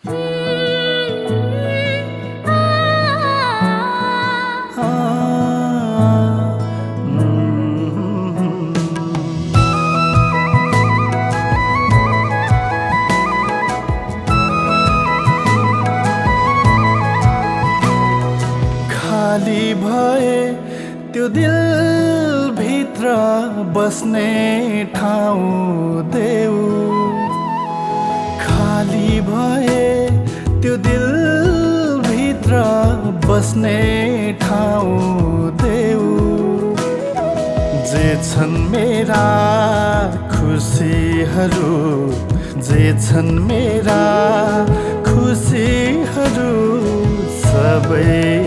खाली भए त्यो दिल भित्र बस्ने ठाउँ देऊ। खाली भए त्यो दिल भित्र बस्ने ठाउँ देऊ। जे छन् मेरा खुसीहरू, जे छन् मेरा खुसीहरू सबै